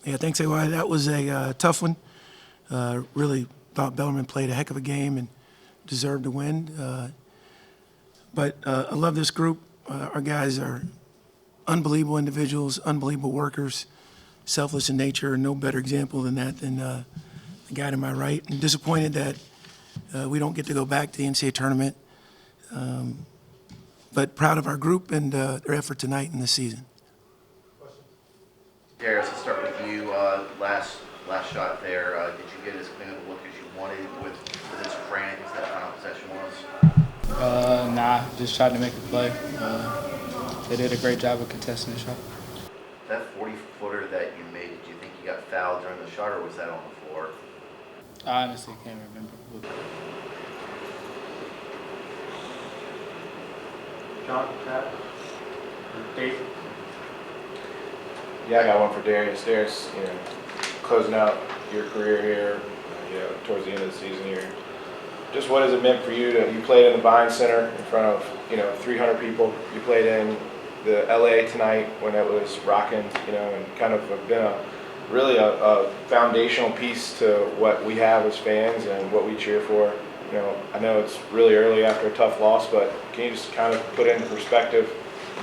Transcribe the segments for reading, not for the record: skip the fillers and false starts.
Yeah, thanks, AY. That was a tough one. Really thought Bellarmine played a heck of a game and deserved to win. But I love this group. Our guys are unbelievable individuals, unbelievable workers, selfless in nature. No better example than that than the guy to my right. I'm disappointed that we don't get to go back to the NCAA tournament, but proud of our group and their effort tonight in the season. Darius, let's start with you. Last shot there. Did you get as clean of a look as you wanted with as frantic as that final possession was? Nah, just tried to make a play. They did a great job of contesting the shot. That 40-footer that you made, did you think you got fouled during the shot, or was that on the floor? I honestly can't remember. John, Pat, Dave. Yeah, I got one for Darius. Darius, closing out your career here, towards the end of the season here. Just what has it meant for you you played in the Vine Center in front of, 300 people. You played in the LA tonight when it was rocking, and kind of been really a foundational piece to what we have as fans and what we cheer for. I know it's really early after a tough loss, but can you just kind of put into perspective,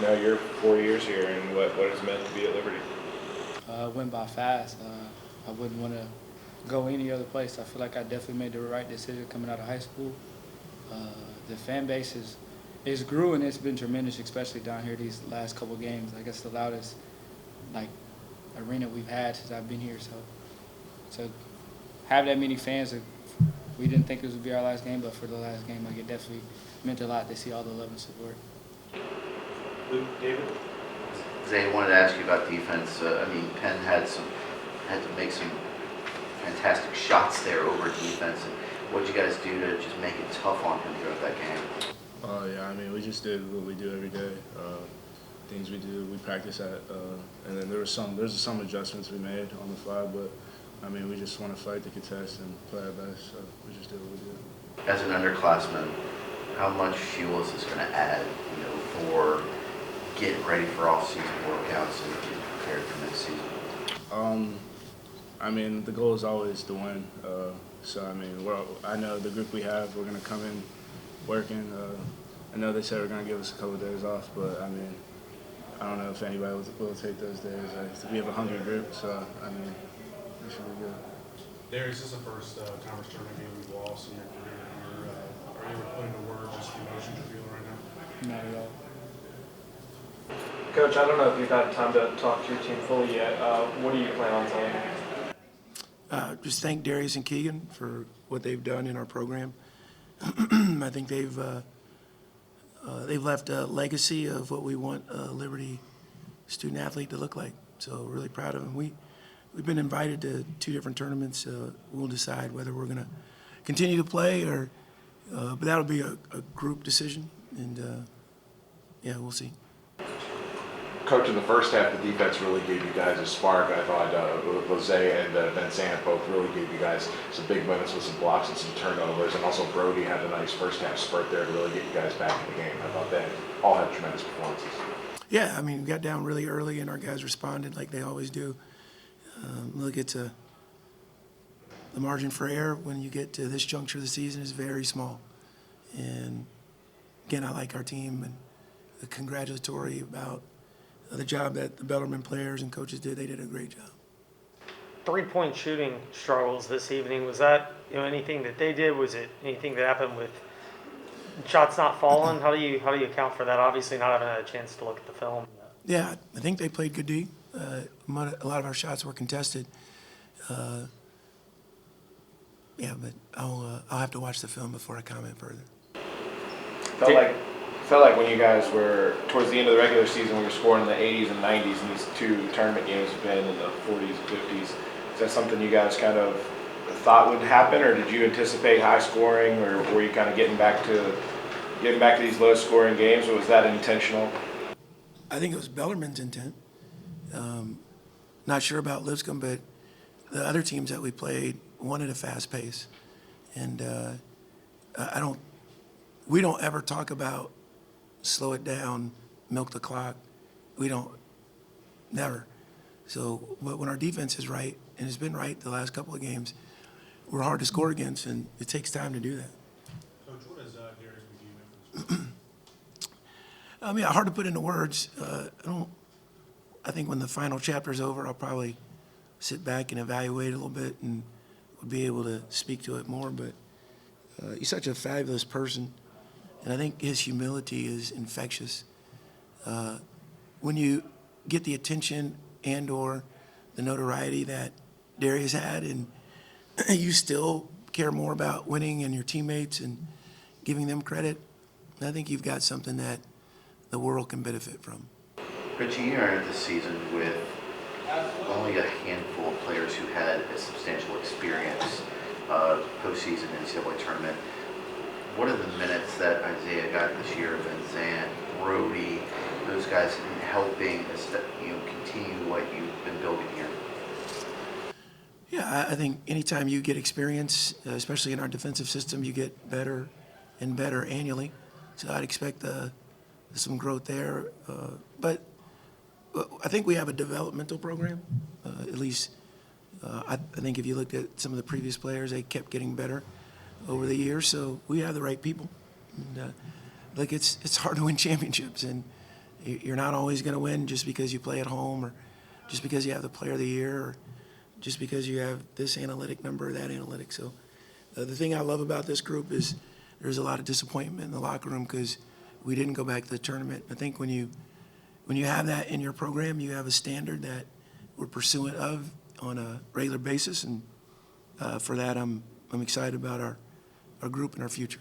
your 4 years here and what it's meant to be at Liberty? It went by fast. I wouldn't want to go any other place. I feel like I definitely made the right decision coming out of high school. The fan base is grew, and it's been tremendous, especially down here these last couple games. I guess the loudest arena we've had since I've been here. So have that many fans, we didn't think this would be our last game, but for the last game, it definitely meant a lot to see all the love and support. Luke, David. Zay, I wanted to ask you about defense. Penn had to make some fantastic shots there over defense. And what did you guys do to just make it tough on him throughout that game? We just did what we do every day. Things we do, we practice at, and then there's some adjustments we made on the fly, but we just want to fight the contest and play our best. So we just did what we did. As an underclassman, how much fuel is this going to add, for getting ready for off-season workouts and getting prepared for next season? The goal is always to win. I know the group we have, we're going to come in working. I know they said we're going to give us a couple of days off, but I don't know if anybody will take those days. We have a hungry group, so we should be good. Darius, this is the first conference tournament game we've lost in your career. Are you able to put into words just the emotions you're feeling right now? Not at all. Coach, I don't know if you've had time to talk to your team fully yet. What do you plan on telling them? Just thank Darius and Keegan for what they've done in our program. I think they've left a legacy of what we want a Liberty student athlete to look like. So really proud of them. We've been invited to 2 different tournaments. We'll decide whether we're going to continue to play or, but that'll be a group decision. And we'll see. Coach, in the first half, the defense really gave you guys a spark. I thought Jose and Vincent both really gave you guys some big moments with some blocks and some turnovers. And also Brody had a nice first half spurt there to really get you guys back in the game. I thought they all had tremendous performances. Yeah, we got down really early and our guys responded like they always do. Look, the margin for error when you get to this juncture of the season is very small. And again, I like our team and the congratulatory about the job that the Bellarmine players and coaches did. They did a great job. 3-point shooting struggles this evening. Was that anything that they did? Was it anything that happened with shots not falling? How do you account for that? Obviously, not having had a chance to look at the film. Yeah, I think they played good D. A lot of our shots were contested. But I'll have to watch the film before I comment further. Felt like when you guys were towards the end of the regular season, we were scoring in the 80s and 90s, and these 2 tournament games have been in the 40s and 50s. Is that something you guys kind of thought would happen, or did you anticipate high scoring, or were you kind of getting back to these low scoring games, or was that intentional? I think it was Bellarmine's intent. Not sure about Lipscomb, but the other teams that we played wanted a fast pace, and we don't ever talk about slow it down, milk the clock. We don't, never. So, but when our defense is right, and it's been right the last couple of games, we're hard to score against, and it takes time to do that. Coach, what does Darius McGee mean for this? I mean, hard to put into words. I think when the final chapter's over, I'll probably sit back and evaluate a little bit and would be able to speak to it more. But he's such a fabulous person, and I think his humility is infectious. When you get the attention and/or the notoriety that Darius had, and you still care more about winning and your teammates and giving them credit, I think you've got something that the world can benefit from. Richie, you entered this season with only a handful of players who had a substantial experience postseason NCAA tournament. What are the minutes that Isaiah got this year, Van Zandt, Brody, those guys in helping continue what you've been building here? Yeah, I think anytime you get experience, especially in our defensive system, you get better and better annually. So I'd expect some growth there. But I think we have a developmental program. At least I think if you looked at some of the previous players, they kept getting better over the years. So we have the right people. And, it's hard to win championships, and you're not always going to win just because you play at home or just because you have the player of the year or just because you have this analytic number or that analytic. So the thing I love about this group is there's a lot of disappointment in the locker room because we didn't go back to the tournament. I think when you have that in your program, you have a standard that we're pursuant of on a regular basis, and for that, I'm excited about our group and our future.